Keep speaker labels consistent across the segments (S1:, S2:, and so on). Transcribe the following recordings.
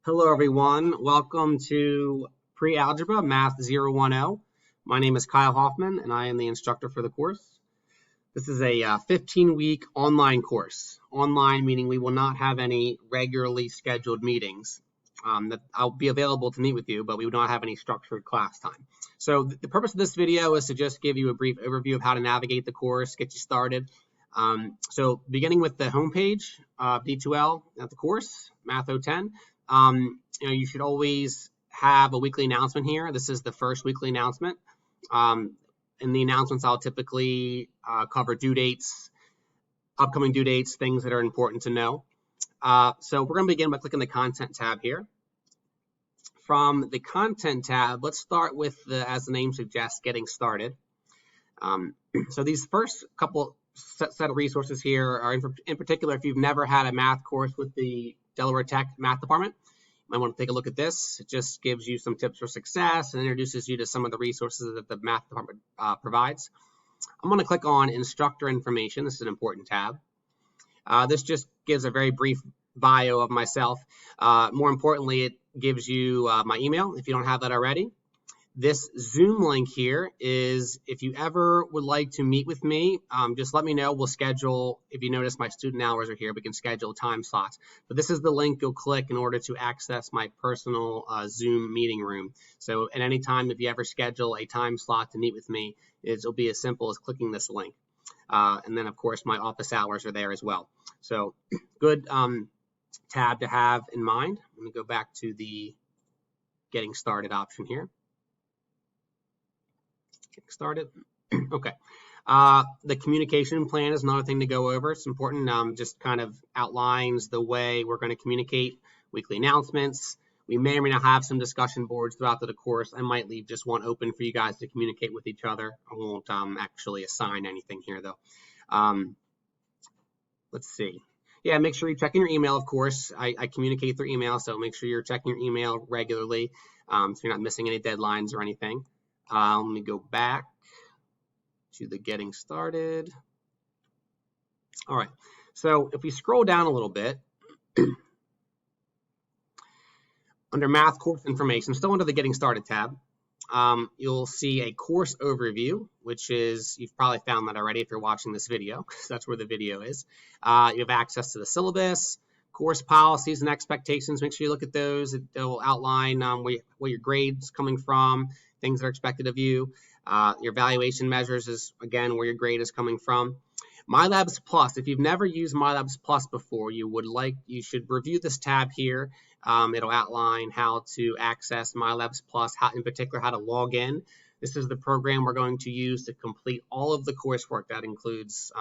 S1: Hello, everyone. Welcome to Pre-Algebra Math 010. My name is Kyle Hoffman, and I am the instructor for the course. This is a 15-week online course. Online meaning we will not have any regularly scheduled meetings. That I'll be available to meet with you, but we will not have any structured class time. So the purpose of this video is to just give you a brief overview of how to navigate the course, get you started. So beginning with the homepage, D2L at the course, Math 010. You should always have a weekly announcement here. This is the first weekly announcement. In the announcements, I'll typically cover due dates, upcoming due dates, things that are important to know. So we're going to begin by clicking the Content tab here. From the Content tab, let's start with, as the name suggests, getting started. So these first couple set of resources here are in particular, if you've never had a math course with the Delaware Tech Math Department, you might want to take a look at this. It just gives you some tips for success and introduces you to some of the resources that the Math Department provides. I'm going to click on Instructor Information. This is an important tab. This just gives a very brief bio of myself. More importantly, it gives you my email if you don't have that already. This Zoom link here is, if you ever would like to meet with me, just let me know. We'll schedule, if you notice my student hours are here, we can schedule time slots. But this is the link you'll click in order to access my personal Zoom meeting room. So at any time, if you ever schedule a time slot to meet with me, it'll be as simple as clicking this link. And then, of course, my office hours are there as well. So good tab to have in mind. Let me go back to the Getting Started option here. Get started. Okay. The communication plan is another thing to go over. It's important. Just kind of outlines the way we're going to communicate, weekly announcements. We may or may not have some discussion boards throughout the course. I might leave just one open for you guys to communicate with each other. I won't actually assign anything here, though. Let's see. Yeah, make sure you're checking your email, of course. I communicate through email, so make sure you're checking your email regularly so you're not missing any deadlines or anything. Let me go back to the Getting Started. All right, so if we scroll down a little bit, under Math Course Information, still under the Getting Started tab, you'll see a course overview, which is, you've probably found that already if you're watching this video, because that's where the video is. You have access to the syllabus, course policies and expectations. Make sure you look at those. They'll outline where your grade's coming from, things that are expected of you. Your evaluation measures is, again, where your grade is coming from. MyLabs Plus, if you've never used MyLabs Plus before, you should review this tab here. It'll outline how to access MyLabs Plus, in particular, how to log in. This is the program we're going to use to complete all of the coursework. That includes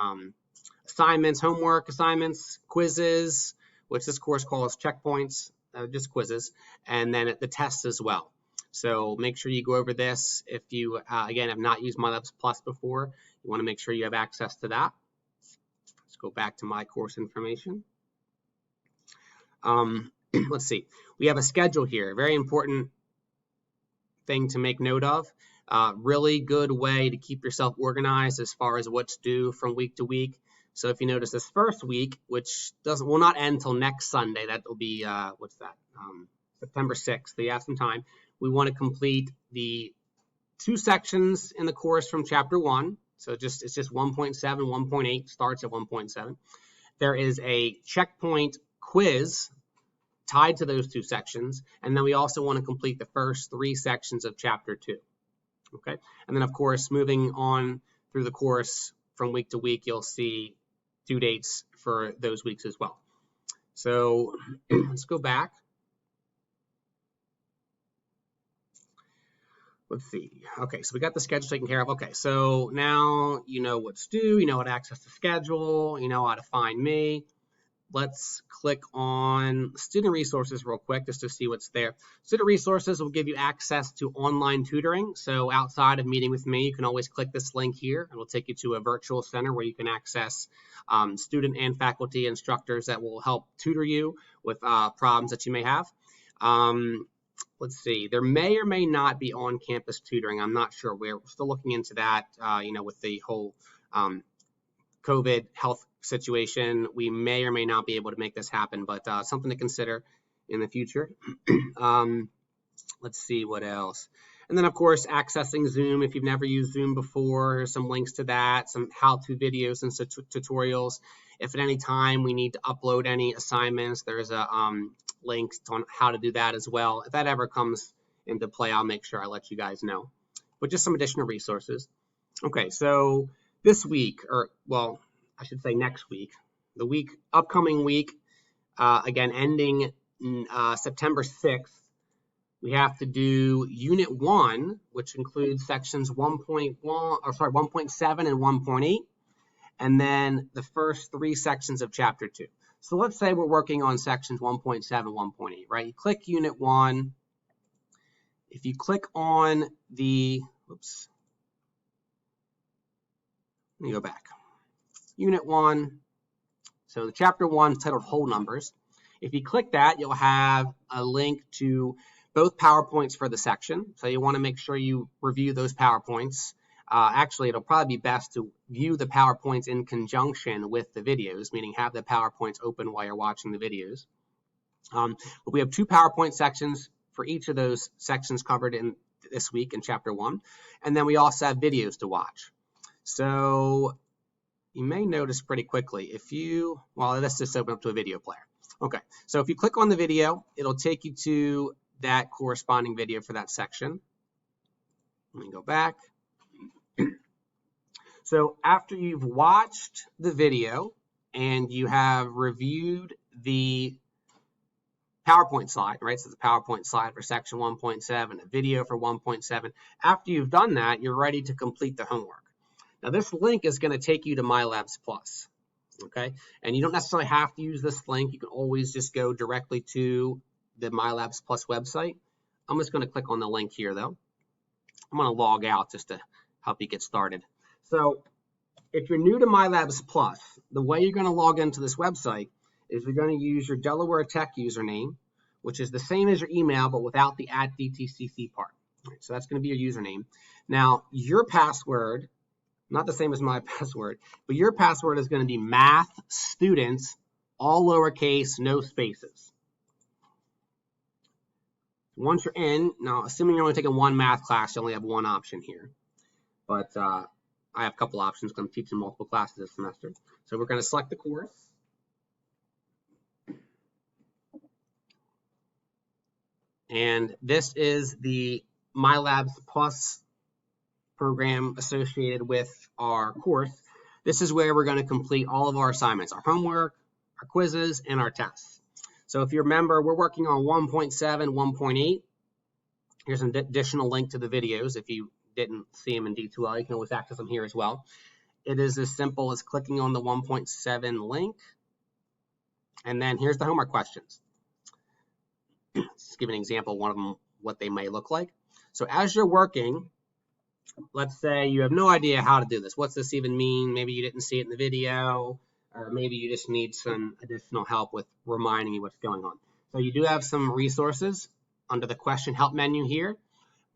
S1: assignments, homework assignments, quizzes, which this course calls checkpoints, just quizzes, and then the tests as well. So make sure you go over this. If you, again, have not used MyLabs Plus before, you want to make sure you have access to that. Let's go back to my course information. Let's see. We have a schedule here. Very important thing to make note of. Really good way to keep yourself organized as far as what's due from week to week. So if you notice this first week, which will not end until next Sunday, that will be, what's that? September 6th. So you have some time. We want to complete the 2 sections in the course from chapter 1. So it's just 1.7, 1.8 starts at 1.7. There is a checkpoint quiz tied to those 2 sections. And then we also want to complete the first 3 sections of chapter 2. Okay. And then, of course, moving on through the course from week to week, you'll see due dates for those weeks as well. So let's go back. Let's see. Okay, so we got the schedule taken care of. Okay, so now you know what's due, you know how to access the schedule, you know how to find me. Let's click on Student Resources real quick just to see what's there. Student Resources will give you access to online tutoring. So outside of meeting with me, you can always click this link here. It will take you to a virtual center where you can access student and faculty instructors that will help tutor you with problems that you may have. Let's see, there may or may not be on-campus tutoring. I'm not sure. We're still looking into that, with the whole COVID health situation. We may or may not be able to make this happen, but something to consider. in the future. Let's see what else. And then, of course, accessing Zoom. If you've never used Zoom before, here's some links to that, some how-to videos and tutorials. If at any time we need to upload any assignments, there's a link on how to do that as well. If that ever comes into play, I'll make sure I let you guys know. But just some additional resources. Okay, so this week, or well, I should say next week, the upcoming week, again, ending September 6th, we have to do Unit 1, which includes sections 1.7 and 1.8, and then the first 3 sections of Chapter 2. So let's say we're working on sections 1.7, 1.8, right? You click Unit 1. If you click on the, oops, let me go back. Unit 1, so the Chapter 1 is titled Whole Numbers. If you click that, you'll have a link to both PowerPoints for the section. So you want to make sure you review those PowerPoints. Actually, it'll probably be best to view the PowerPoints in conjunction with the videos, meaning have the PowerPoints open while you're watching the videos. But we have 2 PowerPoint sections for each of those sections covered in this week in Chapter 1. And then we also have videos to watch. So you may notice pretty quickly well, let's just open up to a video player. Okay, so if you click on the video, it'll take you to that corresponding video for that section. Let me go back. So after you've watched the video and you have reviewed the PowerPoint slide, right? So the PowerPoint slide for section 1.7, a video for 1.7. After you've done that, you're ready to complete the homework. Now this link is going to take you to MyLabs Plus, okay? And you don't necessarily have to use this link. You can always just go directly to the MyLabs Plus website. I'm just going to click on the link here though. I'm going to log out just to help you get started. So if you're new to MyLabs Plus, the way you're going to log into this website is you're going to use your Delaware Tech username, which is the same as your email, but without the @DTCC part. Right, so that's going to be your username. Now, your password, not the same as my password, but your password is going to be math students, all lowercase, no spaces. Once you're in, now assuming you're only taking one math class, you only have one option here. But I have a couple options because I'm teaching multiple classes this semester. So we're going to select the course. And this is the MyLabs Plus program associated with our course. This is where we're going to complete all of our assignments, our homework, our quizzes, and our tests. So if you remember, we're working on 1.7, 1.8. Here's an additional link to the videos. If you didn't see them in D2L, you can always access them here as well. It is as simple as clicking on the 1.7 link. And then here's the homework questions. Let's give an example of one of them, what they may look like. So as you're working, let's say you have no idea how to do this. What's this even mean? Maybe you didn't see it in the video, or maybe you just need some additional help with reminding you what's going on. So you do have some resources under the question help menu here.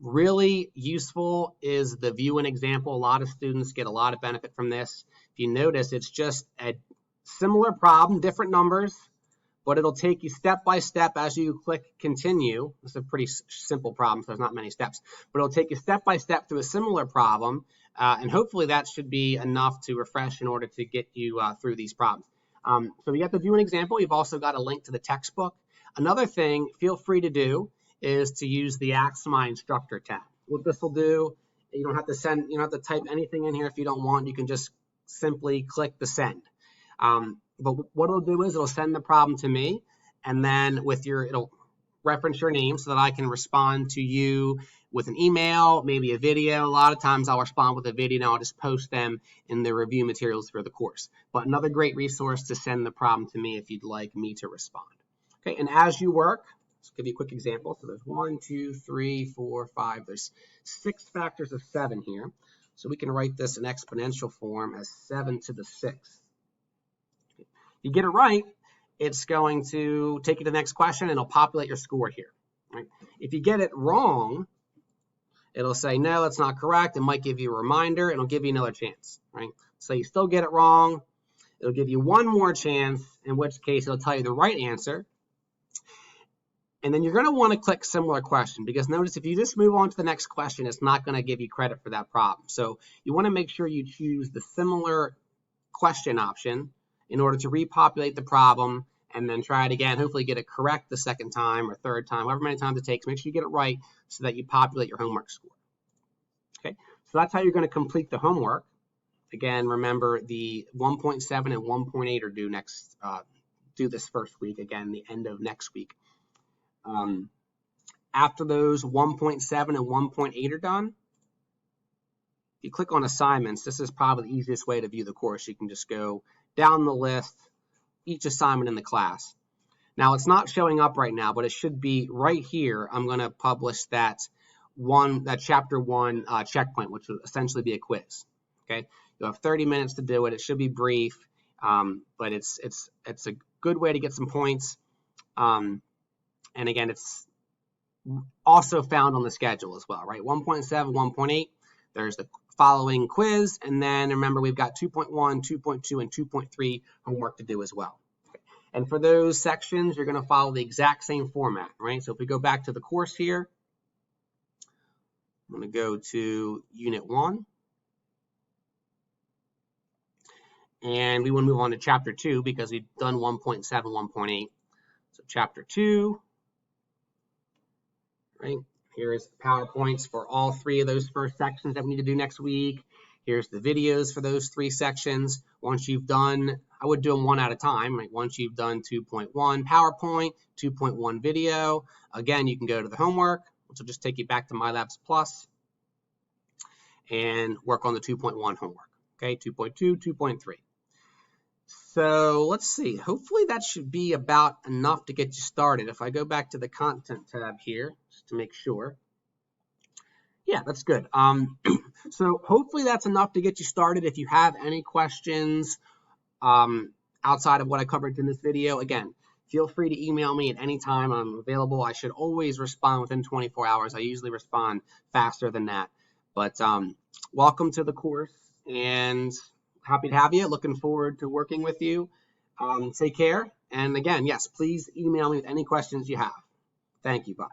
S1: Really useful is the view an example. A lot of students get a lot of benefit from this. If you notice, it's just a similar problem, different numbers, but it'll take you step by step as you click continue. It's a pretty simple problem, so there's not many steps, but it'll take you step by step through a similar problem, and hopefully that should be enough to refresh in order to get you through these problems. So you have to view an example. You've also got a link to the textbook. Another thing, feel free to do is to use the Ask My Instructor tab. What this will do, you don't have to type anything in here if you don't want. You can just simply click the send. But what it'll do is it'll send the problem to me, and then it'll reference your name so that I can respond to you with an email, maybe a video. A lot of times I'll respond with a video and I'll just post them in the review materials for the course. But another great resource to send the problem to me if you'd like me to respond. Okay, and as you work, let's give you a quick example. So there's 1, 2, 3, 4, 5. There's 6 factors of 7 here. So we can write this in exponential form as 7 to the 6th. If you get it right, it's going to take you to the next question and it'll populate your score here. Right? If you get it wrong, it'll say, no, that's not correct. It might give you a reminder. It'll give you another chance. Right? So you still get it wrong. It'll give you one more chance, in which case it'll tell you the right answer. And then you're going to want to click similar question, because notice if you just move on to the next question, it's not going to give you credit for that problem. So you want to make sure you choose the similar question option in order to repopulate the problem and then try it again, hopefully get it correct the second time or third time, however many times it takes. Make sure you get it right so that you populate your homework score. Okay, so that's how you're going to complete the homework. Again, remember the 1.7 and 1.8 are due this first week, again, the end of next week. After those 1.7 and 1.8 are done, if you click on assignments, this is probably the easiest way to view the course. You can just go down the list, each assignment in the class. Now, it's not showing up right now, but it should be right here. I'm going to publish that chapter 1 checkpoint, which will essentially be a quiz. Okay, you'll have 30 minutes to do it. It should be brief, but it's a good way to get some points. And again, it's also found on the schedule as well, right? 1.7, 1.8, there's the following quiz, and then remember we've got 2.1, 2.2, and 2.3 homework to do as well. Okay. And for those sections, you're going to follow the exact same format, right? So if we go back to the course here, I'm going to go to Unit 1, and we want to move on to Chapter 2 because we've done 1.7, 1.8. So Chapter 2, right? Here's PowerPoints for all 3 of those first sections that we need to do next week. Here's the videos for those 3 sections. Once you've done, I would do them one at a time, right? Once you've done 2.1 PowerPoint, 2.1 video, again, you can go to the homework, which will just take you back to MyLabs Plus and work on the 2.1 homework, okay? 2.2, 2.3. So let's see, hopefully that should be about enough to get you started. If I go back to the content tab here, just to make sure. Yeah, that's good. So hopefully that's enough to get you started. If you have any questions outside of what I covered in this video, again, feel free to email me at any time. I'm available. I should always respond within 24 hours. I usually respond faster than that. But welcome to the course, and happy to have you. Looking forward to working with you. Take care. And again, yes, please email me with any questions you have. Thank you. Bye.